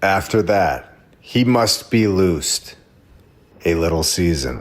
After that, he must be loosed. A little season.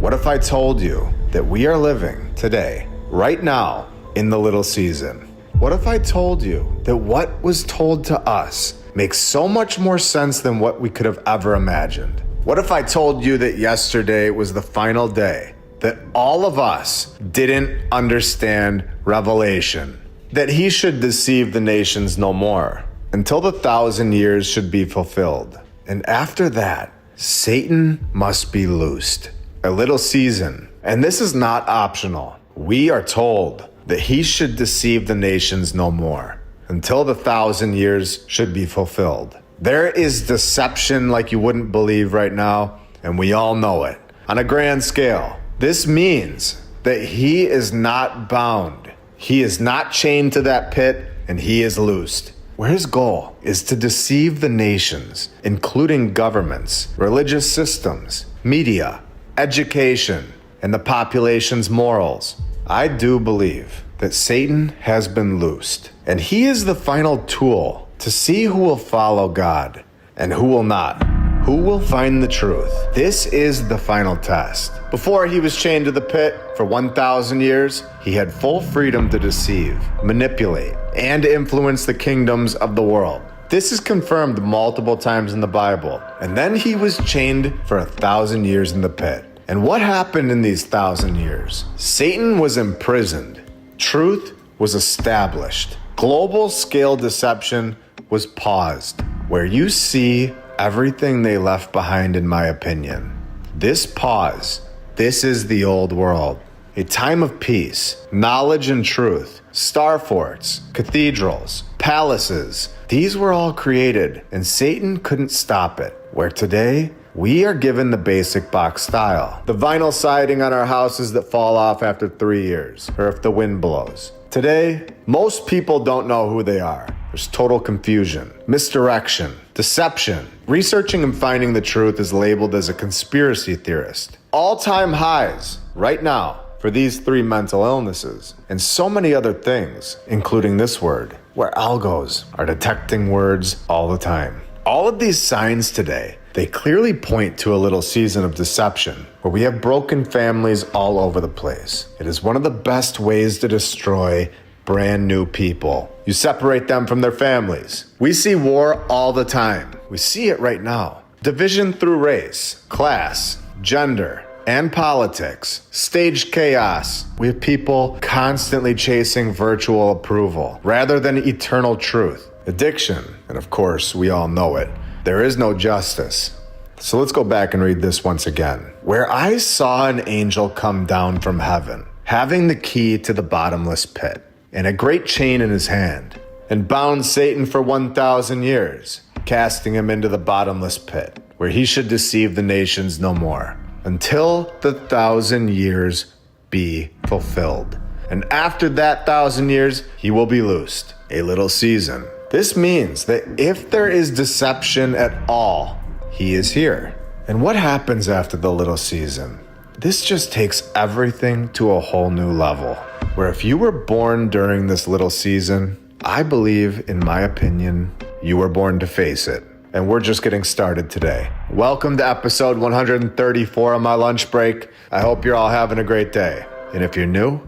What if I told you that we are living today, right now, in the little season? What if I told you that what was told to us makes so much more sense than what we could have ever imagined? What if I told you that yesterday was the final day, that all of us didn't understand Revelation, that he should deceive the nations no more, until the 1,000 years should be fulfilled. And after that, Satan must be loosed. A little season. And this is not optional. We are told that he should deceive the nations no more, until the 1,000 years should be fulfilled. There is deception like you wouldn't believe right now, and we all know it. On a grand scale, this means that he is not bound. He is not chained to that pit, and he is loosed. Where his goal is to deceive the nations, including governments, religious systems, media, education, and the population's morals. I do believe that Satan has been loosed, and he is the final tool to see who will follow God and who will not, who will find the truth. This is the final test. Before he was chained to the pit for 1,000 years, he had full freedom to deceive, manipulate, and influence the kingdoms of the world. This is confirmed multiple times in the Bible. And then he was chained for 1,000 years in the pit. And what happened in these 1,000 years? Satan was imprisoned. Truth was established. Global scale deception was paused. Where you see everything they left behind, in my opinion. This pause, this is the old world. A time of peace, knowledge and truth, star forts, cathedrals, palaces. These were all created, and Satan couldn't stop it. Where today, we are given the basic box style. The vinyl siding on our houses that fall off after 3 years, or if the wind blows. Today, most people don't know who they are. There's total confusion, misdirection, deception. Researching and finding the truth is labeled as a conspiracy theorist. All-time highs, right now, for these 3 mental illnesses, and so many other things, including this word, where algos are detecting words all the time. All of these signs today, they clearly point to a little season of deception, where we have broken families all over the place. It is one of the best ways to destroy brand new people. You separate them from their families. We see war all the time. We see it right now. Division through race, class, gender, and politics, staged chaos. We have people constantly chasing virtual approval rather than eternal truth. Addiction, and of course, we all know it. There is no justice. So let's go back and read this once again. Where I saw an angel come down from heaven, having the key to the bottomless pit, and a great chain in his hand, and bound Satan for 1,000 years, casting him into the bottomless pit, where he should deceive the nations no more, until the 1,000 years be fulfilled. And after that 1,000 years, he will be loosed. A little season. This means that if there is deception at all, he is here. And what happens after the little season? This just takes everything to a whole new level. Where if you were born during this little season, I believe, in my opinion, you were born to face it. And we're just getting started today. Welcome to episode 134 of my lunch break. I hope you're all having a great day. And if you're new,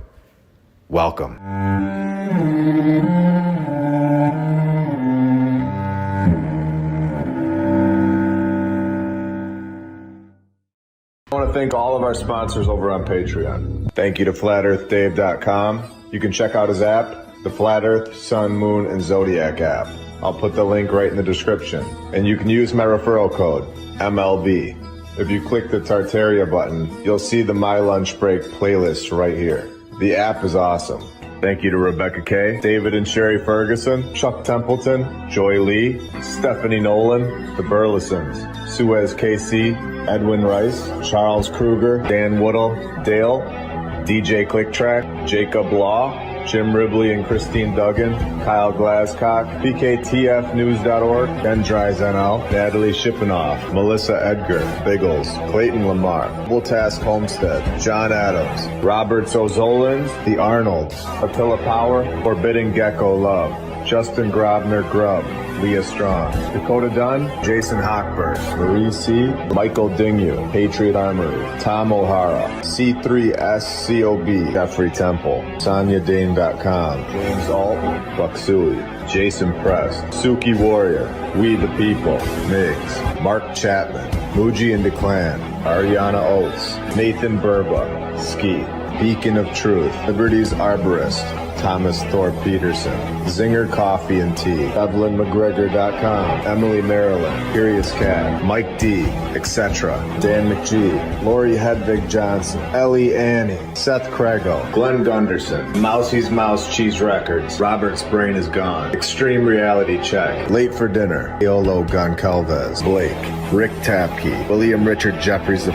welcome. I want to thank all of our sponsors over on Patreon. Thank you to flatearthdave.com. You can check out his app, the Flat Earth, Sun, Moon, and Zodiac app. I'll put the link right in the description. And you can use my referral code, MLB. If you click the Tartaria button, you'll see the My Lunch Break playlist right here. The app is awesome. Thank you to Rebecca K, David and Sherry Ferguson, Chuck Templeton, Joy Lee, Stephanie Nolan, the Burlesons, Suez KC, Edwin Rice, Charles Kruger, Dan Woodall, Dale, DJ Clicktrack, Jacob Law, Jim Ribley and Christine Duggan, Kyle Glasscock, BKTFnews.org, Ben Dries NL, Natalie Shippenoff, Melissa Edgar, Biggles, Clayton Lamar, Will Task Homestead, John Adams, Robert Zolins, The Arnolds, Attila Power, Forbidden Gecko Love, Justin Grobner Grubb, Leah Strong, Dakota Dunn, Jason Hochberg, Marie C., Michael Dingyu, Patriot Armory, Tom O'Hara, C3SCOB, Jeffrey Temple, SonyaDane.com, James Alt, Bucksui, Jason Prest, Suki Warrior, We the People, Migs, Mark Chapman, Muji and DeClan, Ariana Oates, Nathan Burba, Ski, Beacon of Truth, Liberty's Arborist, Thomas Thorpe Peterson, Zinger Coffee and Tea, EvelynMcGregor.com, Emily Maryland, Curious Cat, Mike D, etc., Dan McGee, Lori Hedvig Johnson, Ellie Annie, Seth Craigo, Glenn Gunderson, Mousie's Mouse Cheese Records, Robert's Brain is Gone, Extreme Reality Check, Late for Dinner, Eolo Goncalves, Blake, Rick Tapke, William Richard Jeffries V,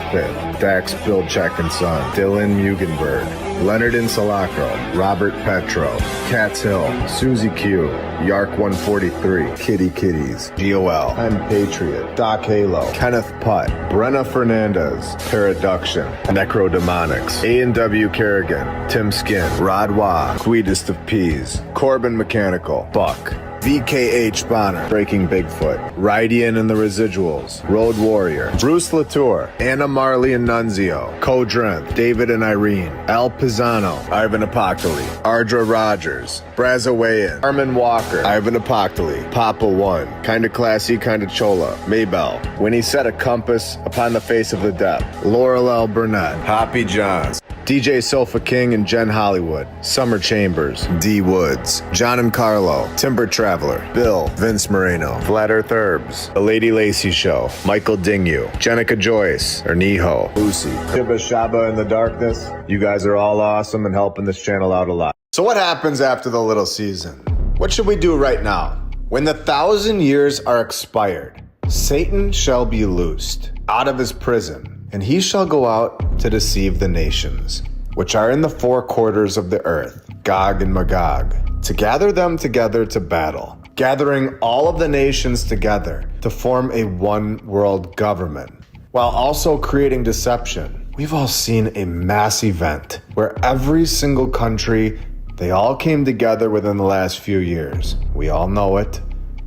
Dax Bilchek and Son, Dylan Mugenberg, Leonard Insalacro, Robert Petro, Katz Hill, Susie Q, Yark 143, Kitty Kitties, GOL, I'm Patriot, Doc Halo, Kenneth Putt, Brenna Fernandez, Paraduction, Necrodemonics, A&W Kerrigan, Tim Skin, Rod Wah, Sweetest of Peas, Corbin Mechanical, Buck, VKH Bonner, Breaking Bigfoot, Rydian and the Residuals, Road Warrior, Bruce Latour, Anna Marley and Nunzio, Codrenth, David and Irene, Al Pisano, Ivan Apoctoli, Ardra Rogers, Brazawayan, Armin Walker, Ivan Apoctoli, Papa One, Kinda Classy, Kinda Chola, Maybell, When He Set a Compass Upon the Face of the Depth, Laurel L. Burnett, Hoppy Johns, DJ Sofa King and Jen Hollywood, Summer Chambers, D Woods, John and Carlo, Timber Traveler, Bill, Vince Moreno, Flat Earth Herbs, The Lady Lacey Show, Michael Dingyu, Jenica Joyce, or Niho, Lucy, Tiba Shaba in the Darkness. You guys are all awesome and helping this channel out a lot. So what happens after the little season? What should we do right now? When the 1,000 years are expired, Satan shall be loosed out of his prison, and he shall go out to deceive the nations, which are in the four quarters of the earth, Gog and Magog, to gather them together to battle, gathering all of the nations together to form a one world government, while also creating deception. We've all seen a mass event where every single country, they all came together within the last few years. We all know it.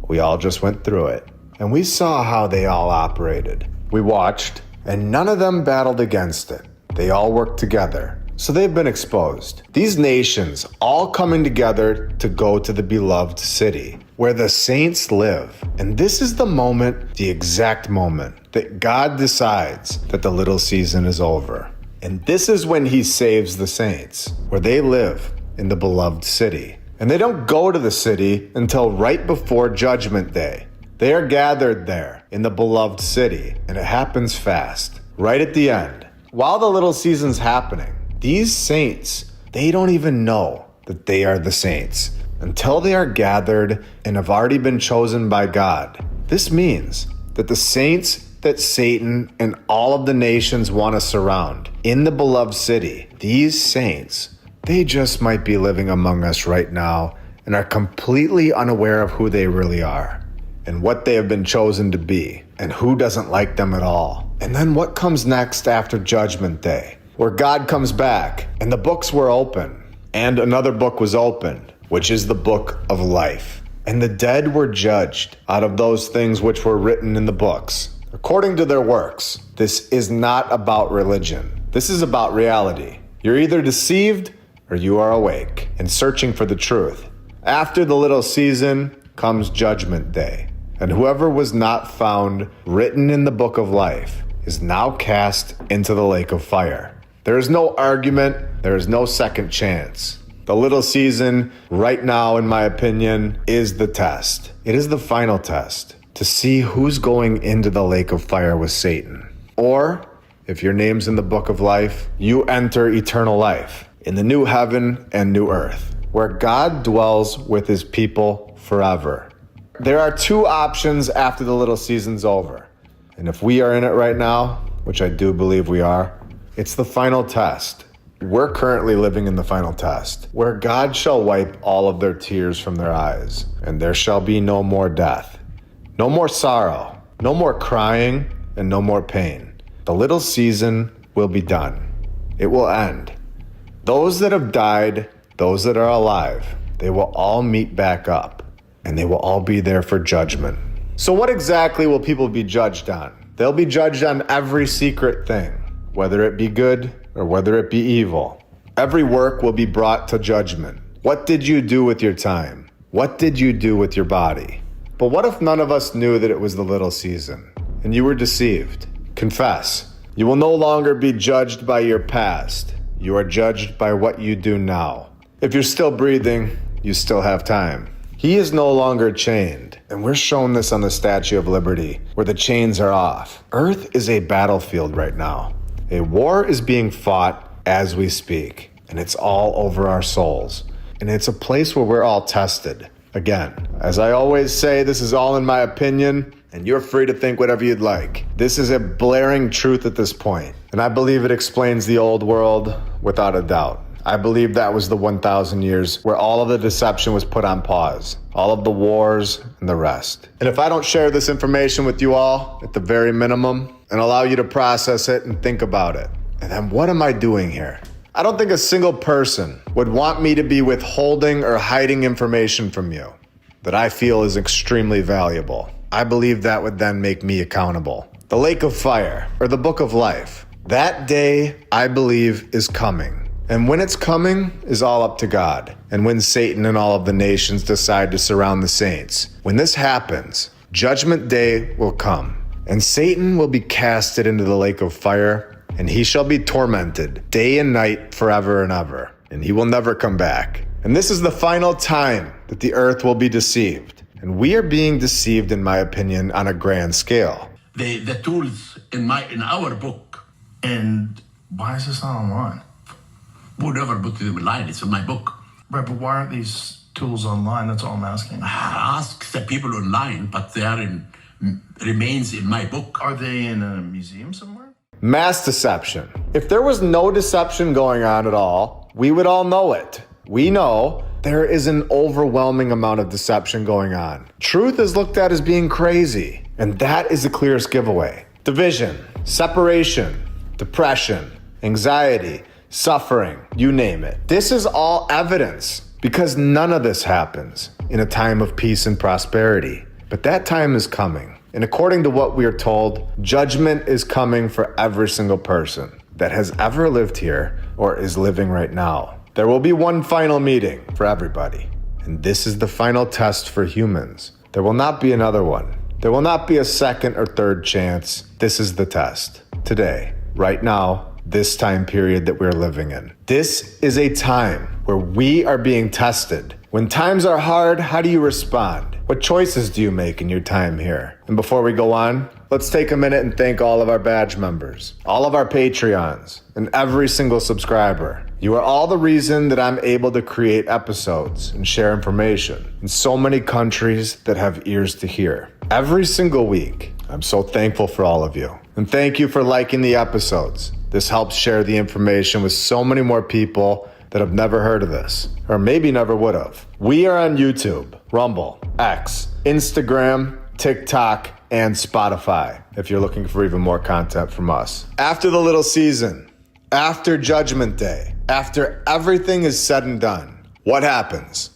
We all just went through it. And we saw how they all operated. We watched, and none of them battled against it. They all worked together. So they've been exposed. These nations all coming together to go to the beloved city where the saints live. And this is the moment, the exact moment, that God decides that the little season is over. And this is when he saves the saints, where they live in the beloved city. And they don't go to the city until right before Judgment Day. They are gathered there in the beloved city, and it happens fast, right at the end. While the little season's happening, these saints, they don't even know that they are the saints until they are gathered and have already been chosen by God. This means that the saints that Satan and all of the nations want to surround in the beloved city, these saints, they just might be living among us right now and are completely unaware of who they really are, and what they have been chosen to be, and who doesn't like them at all. And then what comes next after Judgment Day, where God comes back, and the books were open, and another book was opened, which is the book of life. And the dead were judged out of those things which were written in the books, according to their works. This is not about religion. This is about reality. You're either deceived or you are awake and searching for the truth. After the little season comes Judgment Day. And whoever was not found written in the book of life is now cast into the lake of fire. There is no argument. There is no second chance. The little season right now, in my opinion, is the test. It is the final test to see who's going into the lake of fire with Satan. Or, if your name's in the book of life, you enter eternal life in the new heaven and new earth, where God dwells with his people forever. There are two options after the little season's over. And if we are in it right now, which I do believe we are, it's the final test. We're currently living in the final test, where God shall wipe all of their tears from their eyes, and there shall be no more death, no more sorrow, no more crying, and no more pain. The little season will be done. It will end. Those that have died, those that are alive, they will all meet back up. and they will all be there for judgment. So what exactly will people be judged on? They'll be judged on every secret thing, whether it be good or whether it be evil. Every work will be brought to judgment. What did you do with your time? What did you do with your body? But what if none of us knew that it was the little season, and you were deceived? Confess. You will no longer be judged by your past. You are judged by what you do now. If you're still breathing, you still have time. He is no longer chained, and we're shown this on the Statue of Liberty, where the chains are off. Earth is a battlefield right now. A war is being fought as we speak, and it's all over our souls. And it's a place where we're all tested. Again, as I always say, this is all in my opinion, and you're free to think whatever you'd like. This is a blaring truth at this point, and I believe it explains the old world without a doubt. I believe that was the 1,000 years where all of the deception was put on pause, all of the wars and the rest. And if I don't share this information with you all, at the very minimum, and allow you to process it and think about it, and then what am I doing here? I don't think a single person would want me to be withholding or hiding information from you that I feel is extremely valuable. I believe that would then make me accountable. The lake of fire, or the book of life, that day, I believe, is coming. And when it's coming is all up to God. And when Satan and all of the nations decide to surround the saints, when this happens, judgment day will come. And Satan will be casted into the lake of fire, and he shall be tormented day and night forever and ever. And he will never come back. And this is the final time that the earth will be deceived. And we are being deceived, in my opinion, on a grand scale. The tools in our book. And why is this not online? Would never put it online. It's in my book. Right, but why aren't these tools online? That's all I'm asking. Ask the people online, but they are remains in my book. Are they in a museum somewhere? Mass deception. If there was no deception going on at all, we would all know it. We know there is an overwhelming amount of deception going on. Truth is looked at as being crazy, and that is the clearest giveaway. Division, separation, depression, anxiety, suffering, you name it. This is all evidence because none of this happens in a time of peace and prosperity. But that time is coming. And according to what we are told, judgment is coming for every single person that has ever lived here or is living right now. There will be one final meeting for everybody. And this is the final test for humans. There will not be another one. There will not be a second or third chance. This is the test. Today, right now, this time period that we're living in. This is a time where we are being tested. When times are hard, how do you respond? What choices do you make in your time here? And before we go on, let's take a minute and thank all of our badge members, all of our Patreons, and every single subscriber. You are all the reason that I'm able to create episodes and share information in so many countries that have ears to hear. Every single week, I'm so thankful for all of you. And thank you for liking the episodes. This helps share the information with so many more people that have never heard of this, or maybe never would have. We are on YouTube, Rumble, X, Instagram, TikTok, and Spotify, if you're looking for even more content from us. After the little season, after Judgment Day, after everything is said and done, what happens?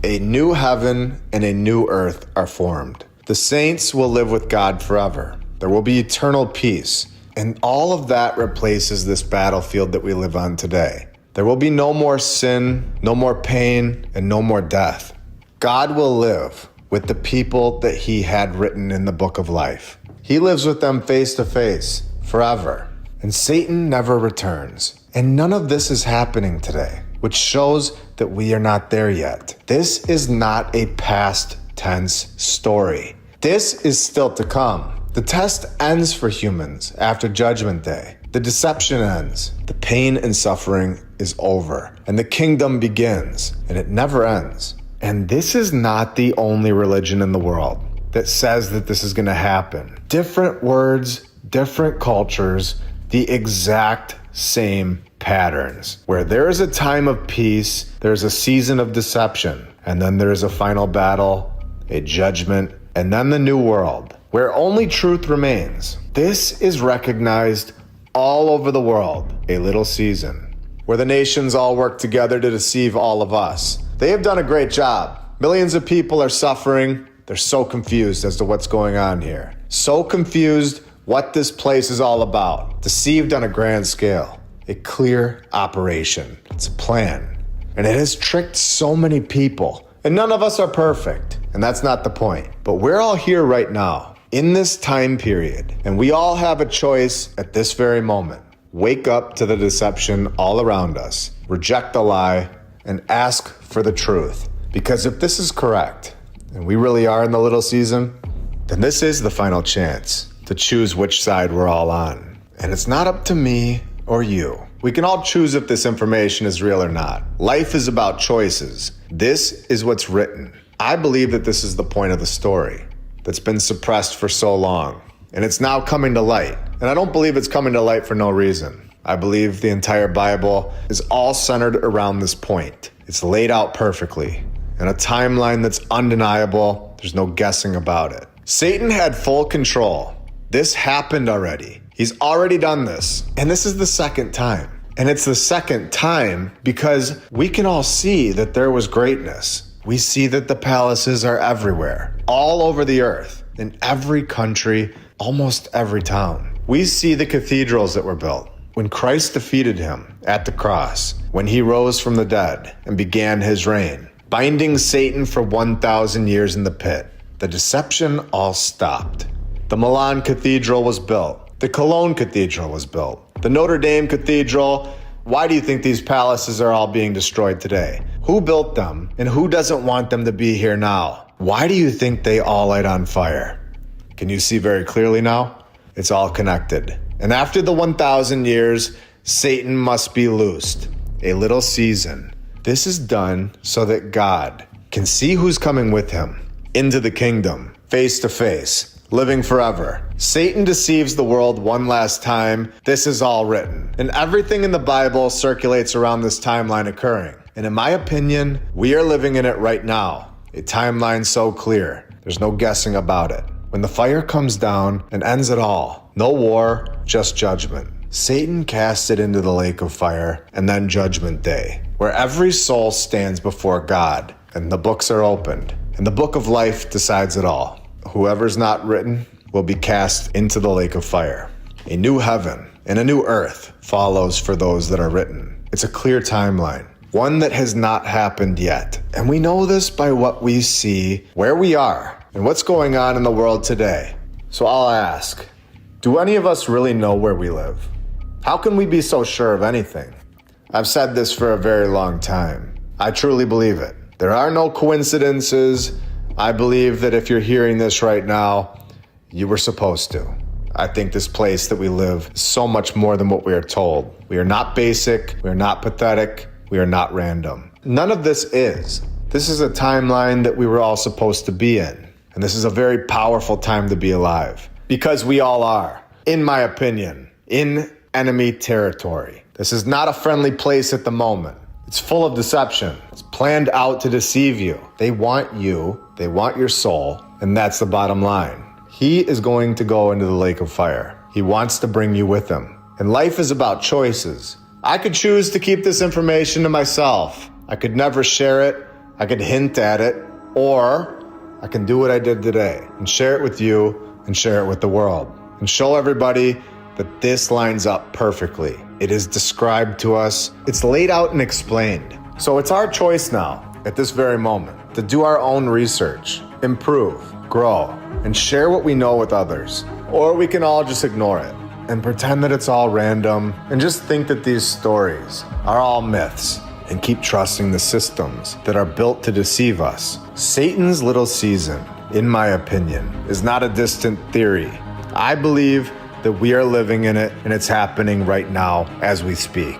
A new heaven and a new earth are formed. The saints will live with God forever. There will be eternal peace. And all of that replaces this battlefield that we live on today. There will be no more sin, no more pain, and no more death. God will live with the people that he had written in the book of life. He lives with them face to face, forever. And Satan never returns. And none of this is happening today, which shows that we are not there yet. This is not a past tense story. This is still to come. The test ends for humans after Judgment Day. The deception ends. The pain and suffering is over. And the kingdom begins. And it never ends. And this is not the only religion in the world that says that this is going to happen. Different words, different cultures, the exact same patterns. Where there is a time of peace, there's a season of deception. And then there's a final battle, a judgment, and then the new world, where only truth remains. This is recognized all over the world, a little season, where the nations all work together to deceive all of us. They have done a great job. Millions of people are suffering. They're so confused as to what's going on here. So confused what this place is all about. Deceived on a grand scale. A clear operation. It's a plan. And it has tricked so many people. And none of us are perfect. And that's not the point. But we're all here right now, in this time period. And we all have a choice at this very moment. Wake up to the deception all around us. Reject the lie and ask for the truth. Because if this is correct, and we really are in the little season, then this is the final chance to choose which side we're all on. And it's not up to me or you. We can all choose if this information is real or not. Life is about choices. This is what's written. I believe that this is the point of the story that's been suppressed for so long. And it's now coming to light. And I don't believe it's coming to light for no reason. I believe the entire Bible is all centered around this point. It's laid out perfectly in a timeline that's undeniable. There's no guessing about it. Satan had full control. This happened already. He's already done this. And this is the second time. And it's the second time because we can all see that there was greatness. We see that the palaces are everywhere, all over the earth, in every country, almost every town. We see the cathedrals that were built. When Christ defeated him at the cross, when he rose from the dead and began his reign, binding Satan for 1,000 years in the pit, the deception all stopped. The Milan Cathedral was built. The Cologne Cathedral was built. The Notre Dame Cathedral. Why do you think these palaces are all being destroyed today? Who built them and who doesn't want them to be here now? Why do you think they all light on fire? Can you see very clearly now? It's all connected. And after the 1,000 years, Satan must be loosed. A little season. This is done so that God can see who's coming with him into the kingdom, face to face, living forever. Satan deceives the world one last time. This is all written. And everything in the Bible circulates around this timeline occurring. And in my opinion, we are living in it right now. A timeline so clear. There's no guessing about it. When the fire comes down and ends it all, no war, just judgment. Satan cast it into the lake of fire and then judgment day, where every soul stands before God and the books are opened and the book of life decides it all. Whoever's not written will be cast into the lake of fire. A new heaven and a new earth follows for those that are written. It's a clear timeline, one that has not happened yet. And we know this by what we see, where we are, and what's going on in the world today. So I'll ask, do any of us really know where we live? How can we be so sure of anything? I've said this for a very long time. I truly believe it. There are no coincidences. I believe that if you're hearing this right now, you were supposed to. I think this place that we live is so much more than what we are told. We are not basic. We are not pathetic. We are not random. None of this is. This is a timeline that we were all supposed to be in. And this is a very powerful time to be alive. Because we all are, in my opinion, in enemy territory. This is not a friendly place at the moment. It's full of deception. It's planned out to deceive you. They want you. They want your soul. And that's the bottom line. He is going to go into the lake of fire. He wants to bring you with him. And life is about choices. I could choose to keep this information to myself. I could never share it. I could hint at it. Or I can do what I did today and share it with you and share it with the world and show everybody that this lines up perfectly. It is described to us. It's laid out and explained. So it's our choice now, at this very moment, to do our own research, improve, grow, and share what we know with others. Or we can all just ignore it and pretend that it's all random and just think that these stories are all myths and keep trusting the systems that are built to deceive us. Satan's little season, in my opinion, is not a distant theory. I believe that we are living in it and it's happening right now as we speak.